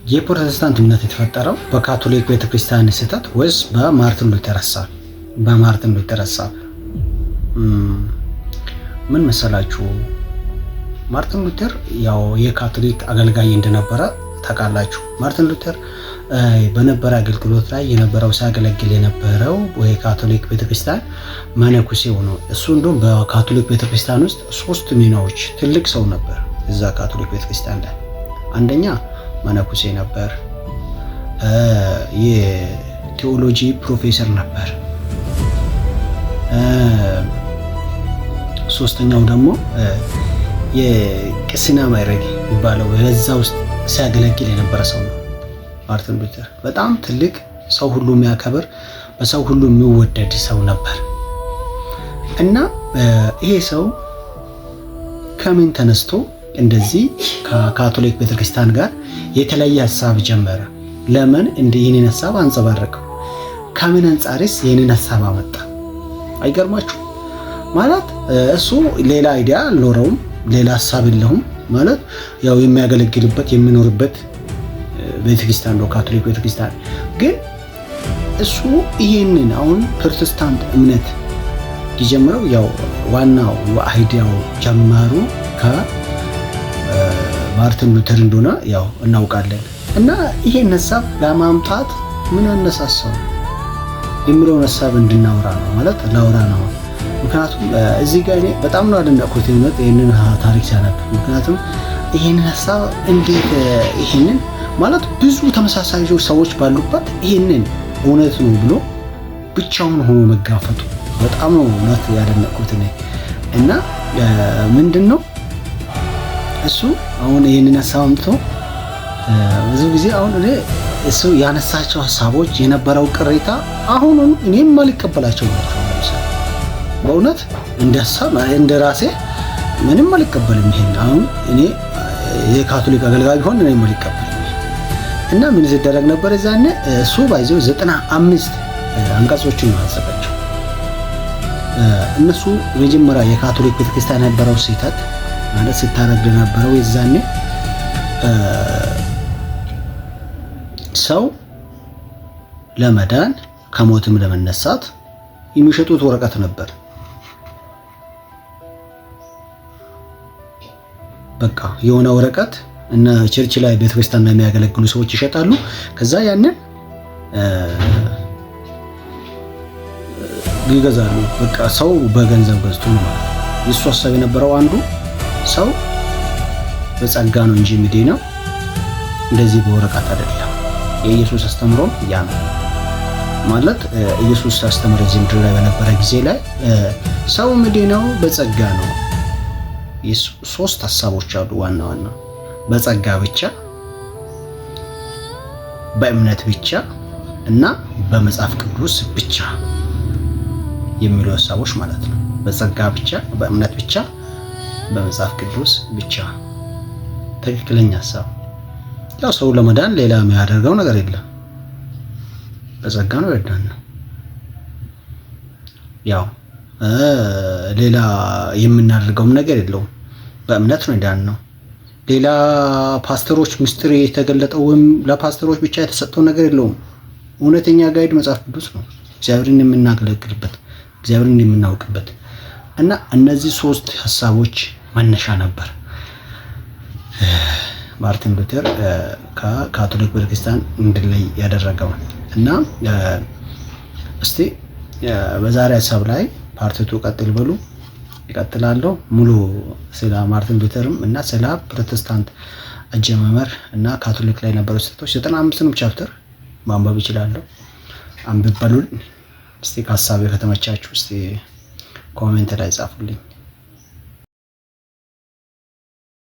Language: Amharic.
የፕሮቴስታንት እምነት የተፈጠረው በካቶሊክ ቤተክርስቲያን ስህተት ወይስ በማርቲን ሉተር ሐሳብ? በማርቲን ሉተር ሐሳብ ምን መሰላችሁ? ማርቲን ሉተር ያው የካቶሊክ አገልጋይ እንደነበረ ታውቃላችሁ። ማርቲን ሉተር በነበረ አገልግሎት ላይ የነበረው ሲያገለግል የነበረው የካቶሊክ ቤተክርስቲያን መነኩሴ ሆኖ እሱ እንደውም በካቶሊክ ቤተክርስቲያን ውስጥ 3 ሚናዎች ትልቅ ሰው ነበር። እዛ ካቶሊክ ቤተክርስቲያን ላይ አንደኛ መነኩሴ ነበር፣ የቴዎሎጂ ፕሮፌሰር ነበር፣ ሶስተኛው ደግሞ የቅስና ማዕረግ የሚባለው በዛ ውስጥ ሲያገለግል የነበረ ሰው ነው። ማርቲን ሉተር በጣም ትልቅ ሰው ሁሉ የሚያከብር በሰው ሁሉ የሚወደድ ሰው ነበር እና ይሄ ሰው ከምን ተነስቶ እንደዚህ ከካቶሊክ ቤተክርስቲያን ጋር የተለየ ሐሳብ ጀመረ? ለምን ይህንን ሐሳብ አንጸባረቀው? ከምን አንጻርስ ይህንን ሐሳብ አመጣ? አይገርማችሁ? ማለት እሱ ሌላ አይዲያ አልኖረውም፣ ሌላ ሐሳብ የለውም። ማለት ያው የሚያገለግልበት የሚኖርበት ቤተክርስቲያን ነው ካቶሊክ ቤተክርስቲያን። ግን እሱ ይሄንን አሁን ፕሮቴስታንት እምነት የጀመረው ያው ዋናው አይዲያው ጀማሩ ከማርቲን ሉተር እንደሆነ ያው እናውቃለን። እና ይሄን ሐሳብ ለማምጣት ምን አነሳሳው የሚለውን ሐሳብ እንድናወራ ነው ማለት ላውራ ነው። ምክንያቱም እዚህ ጋር እኔ በጣም ነው አደነቅኩት ይሄንን ታሪክ ሲያነብ። ምክንያቱም ይሄንን ሐሳብ እንዴት ይሄንን ማለት ብዙ ተመሳሳይ ሰዎች ባሉበት ይሄንን እውነት ነው ብሎ ብቻውን ሆኖ መጋፈጡ በጣም ነው እውነት ያደነቅኩት እኔ። እና ምንድነው እሱ አሁን ይሄንን ሐሳብ አምጥቶ ብዙ ጊዜ አሁን እኔ እሱ ያነሳቸው ሐሳቦች የነበረው ቅሬታ አሁንም እኔም አልቀበላቸው ናቸው። በእውነት እንደሐሳብ እንደራሴ ምንም አልቀበልም። ይሄን አሁን እኔ የካቶሊክ አገልጋይ ቢሆን እኔም አልቀበልም። እና ምን ሲደረግ ነበር እዛኔ እሱ ባይዘው 95 አንቀጾችን ማዘጋጀው እነሱ መጀመሪያ የካቶሊክ ቤተክርስቲያን የነበረው ስህተት ማለት ሲታረግ የነበረው የዛኔ ሰው ለመዳን ከሞትም ለመነሳት የሚሸጡት ወረቀት ነበር። በቃ የሆነ ወረቀት እና ቸርች ላይ ቤተክርስቲያን ላይ የሚያገለግሉ ሰዎች ይሸጣሉ። ከዛ ያንን ይገዛሉ። በቃ ሰው በገንዘብ ገዝቶ ነው ማለት ነው። የሱ ሐሳብ የነበረው አንዱ ሰው በጸጋ ነው እንጂ የሚድነው እንደዚህ በወረቀት አይደለም። የኢየሱስ አስተምሮ ያ ነው ማለት ኢየሱስ አስተምሮ እዚህ ምድር ላይ በነበረ ጊዜ ላይ ሰው የሚድነው በጸጋ ነው። ሶስት ሐሳቦች አሉ ዋና ዋና በጸጋ ብቻ፣ በእምነት ብቻ እና በመጽሐፍ ቅዱስ ብቻ የሚሉ ሐሳቦች ማለት ነው። በጸጋ ብቻ፣ በእምነት ብቻ፣ በመጽሐፍ ቅዱስ ብቻ። ትክክለኛ ሐሳብ። ያው ሰው ለመዳን ሌላ የሚያደርገው ነገር የለም። በጸጋ ነው የዳነው። ያው ሌላ የምናደርገውም ነገር የለውም። በእምነት ነው የዳነው። ሌላ ፓስተሮች ምስጢር የተገለጠው ወይም ለፓስተሮች ብቻ የተሰጠው ነገር የለውም። እውነተኛ ጋይድ መጽሐፍ ቅዱስ ነው፣ እግዚአብሔርን የምናገለግልበት፣ እግዚአብሔርን የምናውቅበት። እና እነዚህ 3 ሐሳቦች መነሻ ነበር ማርቲን ሉተር ከካቶሊክ ቤተክርስቲያን እንዲለይ ያደረገው። እና እስቲ በዛሬ ሐሳብ ላይ ፓርቲቱ ቀጥል በሉ ይቀጥላለሁ። ሙሉ ስለ ማርቲን ሉተርም እና ስለ ፕሮቴስታንት አጀማመር እና ካቶሊክ ላይ ነበሩ ስህተቶች 95ንም ቻፕተር ማንበብ ይችላለሁ። አንብበሉን እስቲ። ከሐሳቤ ከተመቻችሁ እስቲ ኮሜንት ላይ ጻፉልኝ።